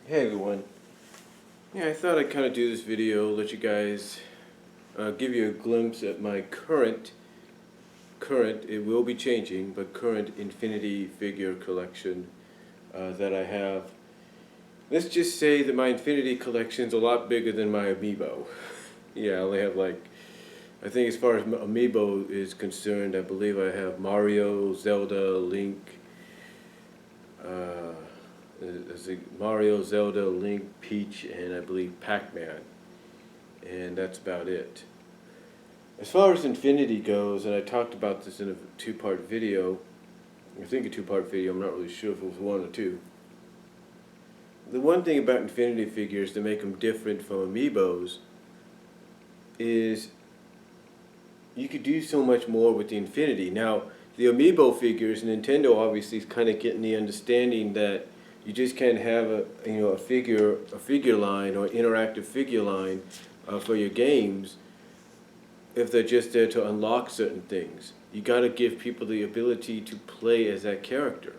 Hey everyone. Yeah, I thought I'd kind of do this video, let you guys give you a glimpse at my current, it will be changing, but current Infinity figure collection that I have. Let's just say that my Infinity collection's a lot bigger than my Amiibo. Yeah, I only have I think as far as Amiibo is concerned, I believe I have Mario, Zelda, Link, uh, Mario, Zelda, Link, Peach, and I believe Pac-Man. And that's about it. As far as Infinity goes, and I talked about this in a two-part video, I think a two-part video, I'm not really sure if it was one or two. The one thing about Infinity figures that make them different from Amiibos is you could do so much more with the Infinity. Now, the Amiibo figures, Nintendo obviously is kind of getting the understanding that you just can't have a figure line or interactive figure line for your games if they're just there to unlock certain things. You got to give people the ability to play as that character.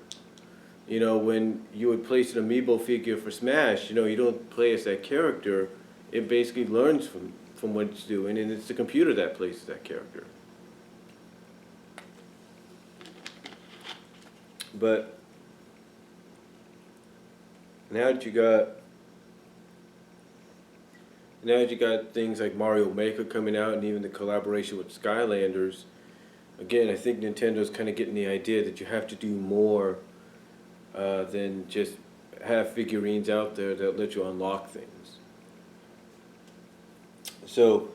You know, when you would place an Amiibo figure for Smash, you don't play as that character. It basically learns from what it's doing, and it's the computer that plays that character. But now that you got things like Mario Maker coming out, and even the collaboration with Skylanders, again, I think Nintendo's kind of getting the idea that you have to do more than just have figurines out there that let you unlock things. So,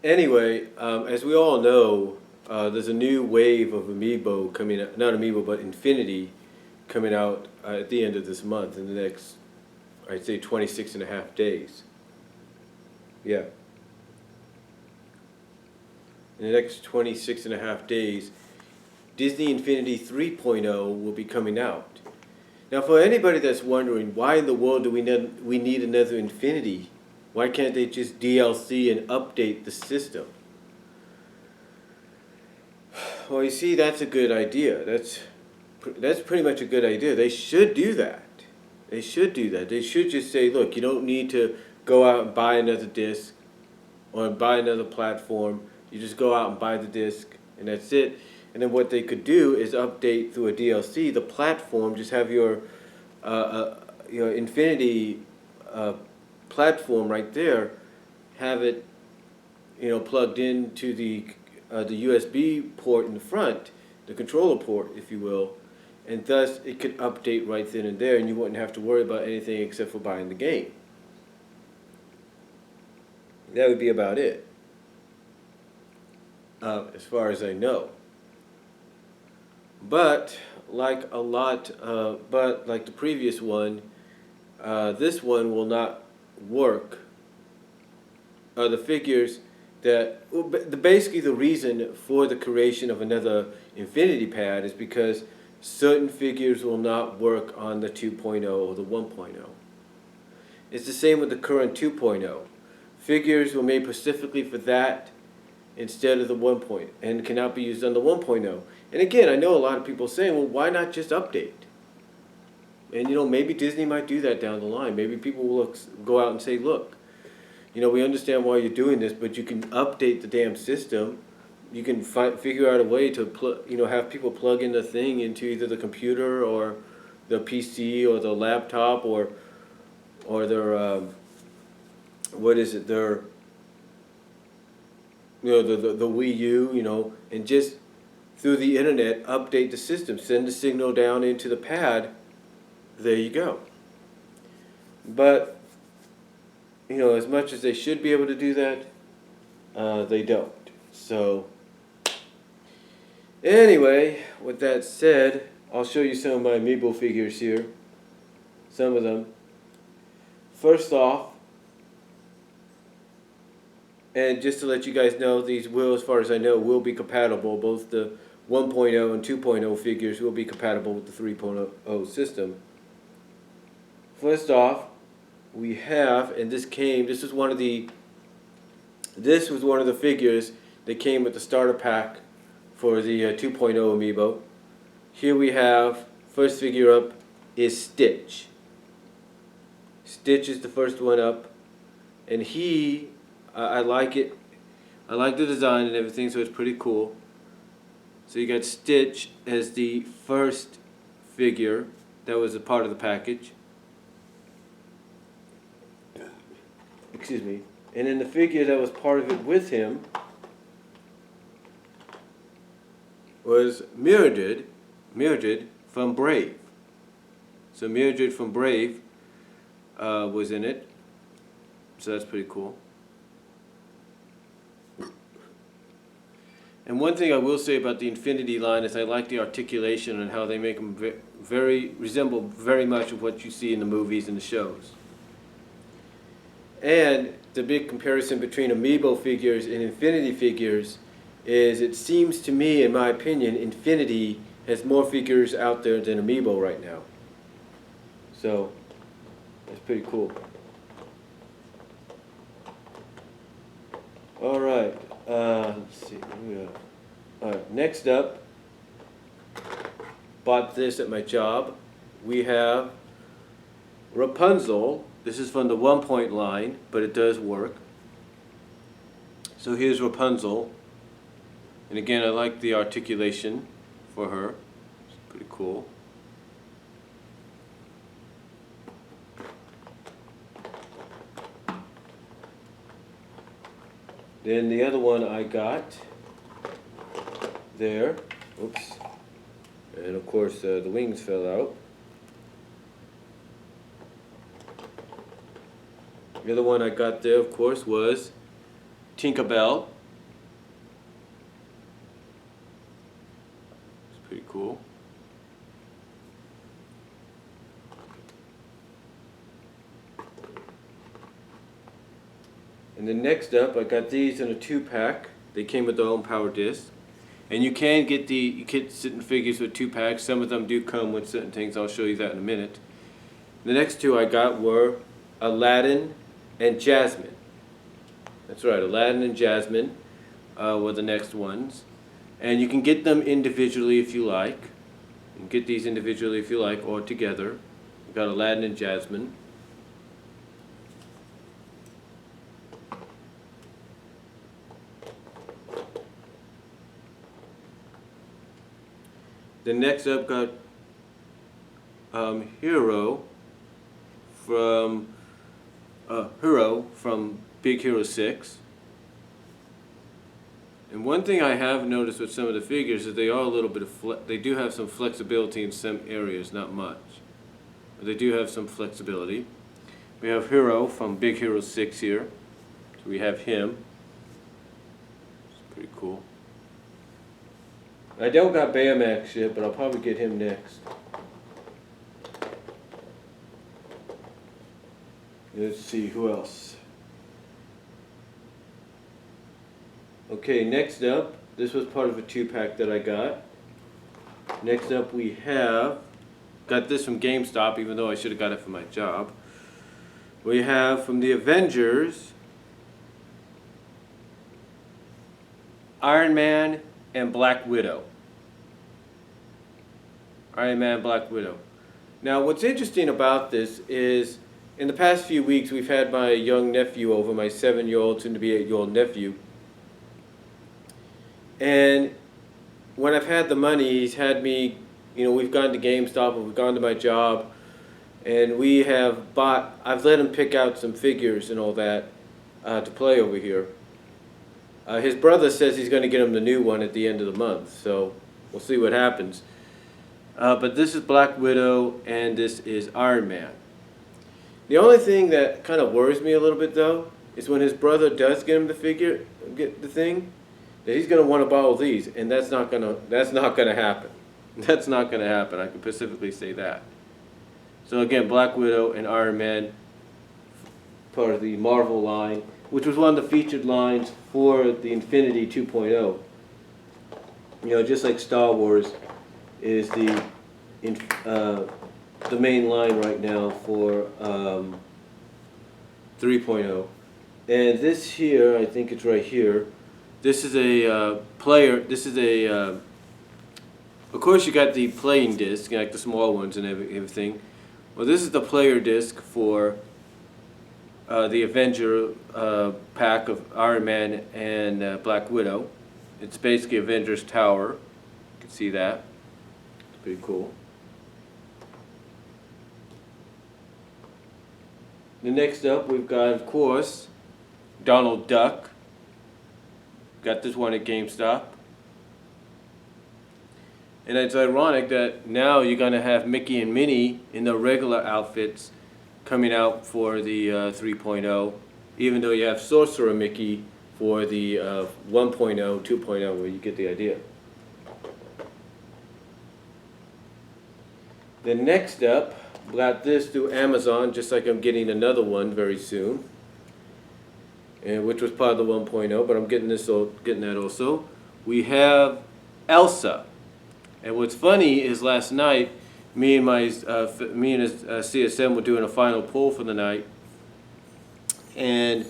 anyway, as we all know, there's a new wave of Amiibo coming out, not Amiibo, but Infinity coming out at the end of this month, in the next, I'd say, 26 and a half days. Yeah. In the next 26 and a half days, Disney Infinity 3.0 will be coming out. Now, for anybody that's wondering, why in the world do we need another Infinity? Why can't they just DLC and update the system? Well, you see, that's a good idea. That's pretty much a good idea. They should do that. They should do that. They should just say, look, you don't need to go out and buy another disc or buy another platform. You just go out and buy the disc, and that's it. And then what they could do is update through a DLC the platform. Just have your Infinity platform right there. Have it, plugged into the USB port in the front, the controller port, if you will, and thus it could update right then and there, and you wouldn't have to worry about anything except for buying the game. That would be about it, as far as I know. But like the previous one, this one will not work. The figures basically the reason for the creation of another Infinity Pad is because certain figures will not work on the 2.0 or the 1.0. It's the same with the current 2.0. Figures were made specifically for that instead of the 1.0 and cannot be used on the 1.0. And again, I know a lot of people saying, well, why not just update? And maybe Disney might do that down the line. Maybe people will go out and say, look, we understand why you're doing this, but you can update the damn system. You can figure out a way to have people plug in the thing into either the computer or the PC or the laptop or their their the Wii U, and just through the internet update the system, send the signal down into the pad. There you go. But as much as they should be able to do that, they don't. So, anyway, with that said, I'll show you some of my Amiibo figures here. Some of them. First off, and just to let you guys know, these will, as far as I know, will be compatible. Both the 1.0 and 2.0 figures will be compatible with the 3.0 system. First off, we have, and this was one of the figures that came with the starter pack for the 2.0 Amiibo. Here we have, first figure up is Stitch. Stitch is the first one up, and I like it. I like the design and everything, so it's pretty cool. So you got Stitch as the first figure that was a part of the package. Excuse me. And then the figure that was part of it with him was Mildred from Brave. So Mildred from Brave was in it. So that's pretty cool. And one thing I will say about the Infinity line is I like the articulation and how they make them resemble very much of what you see in the movies and the shows. And the big comparison between Amiibo figures and Infinity figures is, it seems to me, in my opinion, Infinity has more figures out there than Amiibo right now. So that's pretty cool. All right. Let's see. All right. Next up, bought this at my job. We have Rapunzel. This is from the 1-point line, but it does work. So here's Rapunzel. And again, I like the articulation for her. It's pretty cool. Then the other one I got there. Oops. And of course the wings fell out. The other one I got there, of course, was Tinkerbell. It's pretty cool. And then next up, I got these in a 2-pack. They came with their own power disc. And you can get certain figures with 2-packs. Some of them do come with certain things. I'll show you that in a minute. The next two I got were Aladdin and Jasmine. That's right, Aladdin and Jasmine were the next ones. And you can get them individually if you like. You can get these individually if you like, or together. You got Aladdin and Jasmine. Then next up got Hero from Big Hero 6. And one thing I have noticed with some of the figures is they are a little bit of they do have some flexibility in some areas, not much, but they do have some flexibility. We have Hero from Big Hero 6 here, so we have him. It's pretty cool. I don't got Baymax yet, but I'll probably get him next. Let's see, who else? Okay, next up, this was part of a 2-pack that I got. Next up we have, got this from GameStop, even though I should have got it for my job. We have from the Avengers, Iron Man and Black Widow. Iron Man, Black Widow. Now what's interesting about this is, in the past few weeks we've had my young nephew over, my 7-year-old, soon to be 8-year-old nephew. And when I've had the money, he's had me, we've gone to GameStop, or we've gone to my job, and we have I've let him pick out some figures and all that to play over here. His brother says he's going to get him the new one at the end of the month, so we'll see what happens. But this is Black Widow, and this is Iron Man. The only thing that kind of worries me a little bit, though, is when his brother does get him the thing, that he's going to want to borrow these, and that's not going to happen. That's not going to happen. I can specifically say that. So again, Black Widow and Iron Man, part of the Marvel line, which was one of the featured lines for the Infinity 2.0. Just like Star Wars is the main line right now for 3.0. And this here, I think it's right here. This is a player. This is a. Of course, you got the playing disc, like the small ones and everything. Well, this is the player disc for the Avenger pack of Iron Man and Black Widow. It's basically Avengers Tower. You can see that. It's pretty cool. The next up, we've got, of course, Donald Duck. Got this one at GameStop. And it's ironic that now you're going to have Mickey and Minnie in their regular outfits coming out for the 3.0, even though you have Sorcerer Mickey for the 1.0, 2.0, where you get the idea. Then next up, got this through Amazon, just like I'm getting another one very soon, and which was part of the 1.0, but I'm getting that also. We have Elsa. And what's funny is last night, me and CSM were doing a final poll for the night, and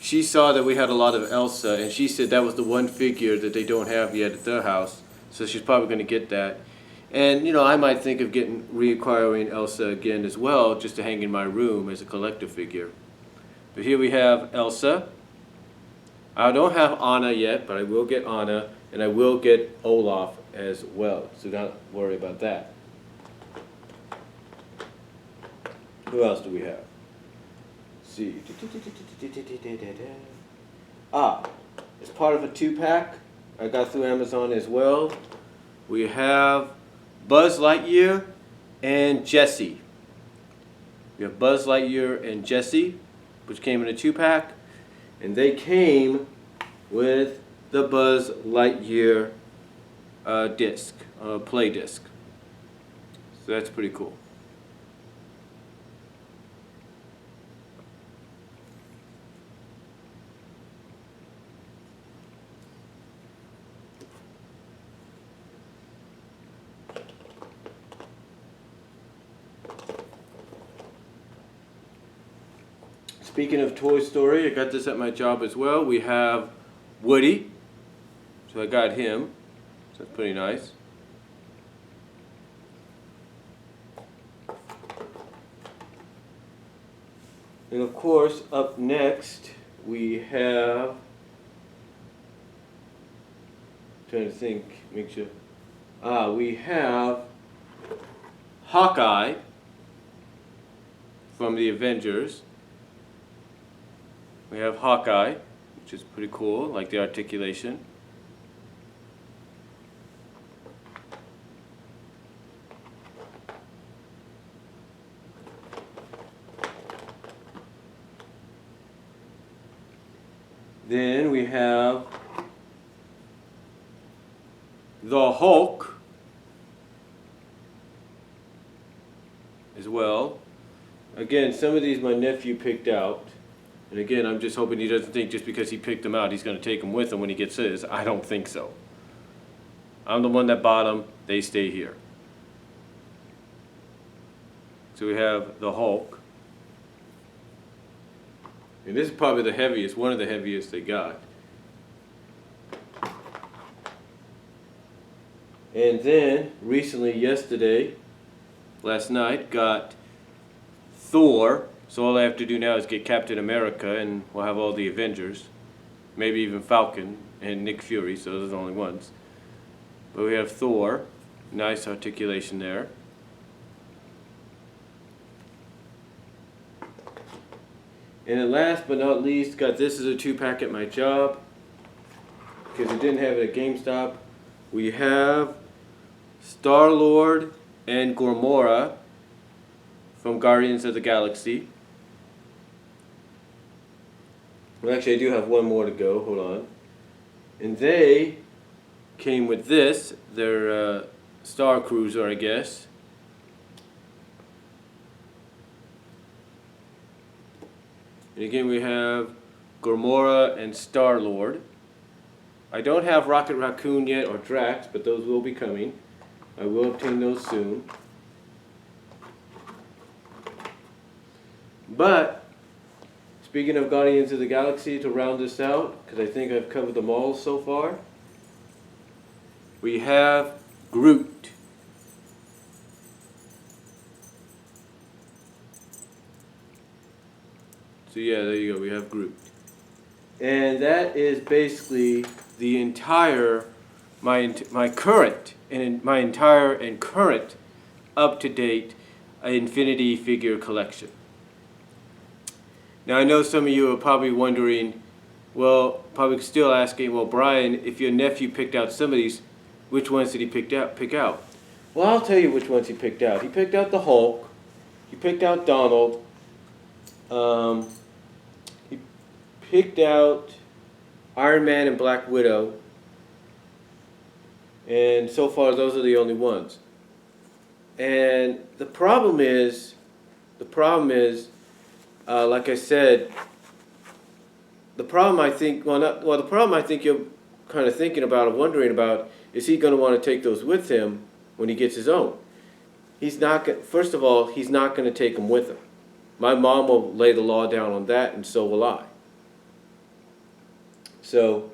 she saw that we had a lot of Elsa, and she said that was the one figure that they don't have yet at their house, so she's probably going to get that. And you know, I might think of reacquiring Elsa again as well, just to hang in my room as a collector figure. But here we have Elsa. I don't have Anna yet, but I will get Anna, and I will get Olaf as well, so don't worry about that. Who else do we have? Let's see. It's part of a 2-pack I got through Amazon as well. We have Buzz Lightyear and Jessie. We have Buzz Lightyear and Jessie, which came in a 2-pack, and they came with the Buzz Lightyear disc, play disc. So that's pretty cool. Speaking of Toy Story, I got this at my job as well. We have Woody, so I got him. So that's pretty nice. And of course, up next we have, trying to think, make sure. We have Hawkeye from the Avengers. We have Hawkeye, which is pretty cool, like the articulation. Then we have the Hulk as well. Again, some of these my nephew picked out. And again, I'm just hoping he doesn't think just because he picked them out, he's going to take them with him when he gets his. I don't think so. I'm the one that bought them. They stay here. So we have the Hulk. And this is probably the heaviest, one of the heaviest they got. And then, recently, last night, got Thor. So all I have to do now is get Captain America, and we'll have all the Avengers. Maybe even Falcon and Nick Fury, so those are the only ones. But we have Thor. Nice articulation there. And then last but not least, got this as a 2-pack at my job, because I didn't have it at GameStop. We have Star-Lord and Gamora from Guardians of the Galaxy. Well, actually, I do have one more to go. Hold on. And they came with this, their Star Cruiser, I guess. And again, we have Gamora and Star-Lord. I don't have Rocket Raccoon yet or Drax, but those will be coming. I will obtain those soon. But speaking of Guardians of the Galaxy, to round this out, because I think I've covered them all so far, we have Groot. So yeah, there you go, we have grouped. And that is basically the entire, my current, and my entire and current up-to-date Infinity figure collection. Now I know some of you are probably wondering, well, probably still asking, well, Brian, if your nephew picked out some of these, which ones did he pick out? Well, I'll tell you which ones he picked out. He picked out the Hulk. He picked out Donald. He picked out Iron Man and Black Widow. And so far, those are the only ones. And the problem is, like I said, the problem I think you're kind of thinking about or wondering about is he going to want to take those with him when he gets his own? He's not. First of all, he's not going to take them with him. My mom will lay the law down on that, and so will I. So,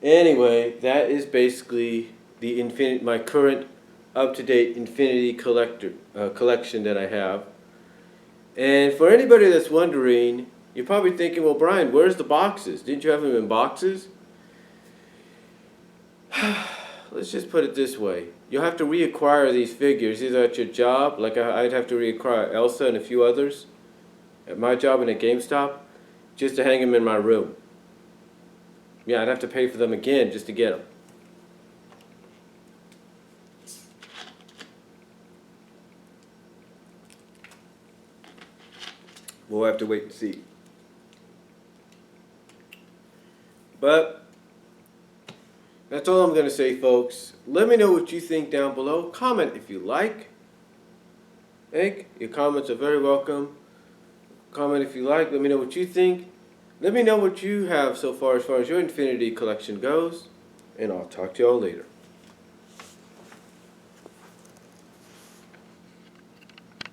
anyway, that is basically my current up-to-date Infinity collection that I have. And for anybody that's wondering, you're probably thinking, well, Brian, where's the boxes? Didn't you have them in boxes? Let's just put it this way. You'll have to reacquire these figures either at your job, like I'd have to reacquire Elsa and a few others at my job and at GameStop, just to hang them in my room. Yeah, I'd have to pay for them again just to get them. We'll have to wait and see. But that's all I'm going to say, folks. Let me know what you think down below. Comment if you like. Your comments are very welcome. Comment if you like. Let me know what you think. Let me know what you have so far as your Infinity collection goes. And I'll talk to y'all later.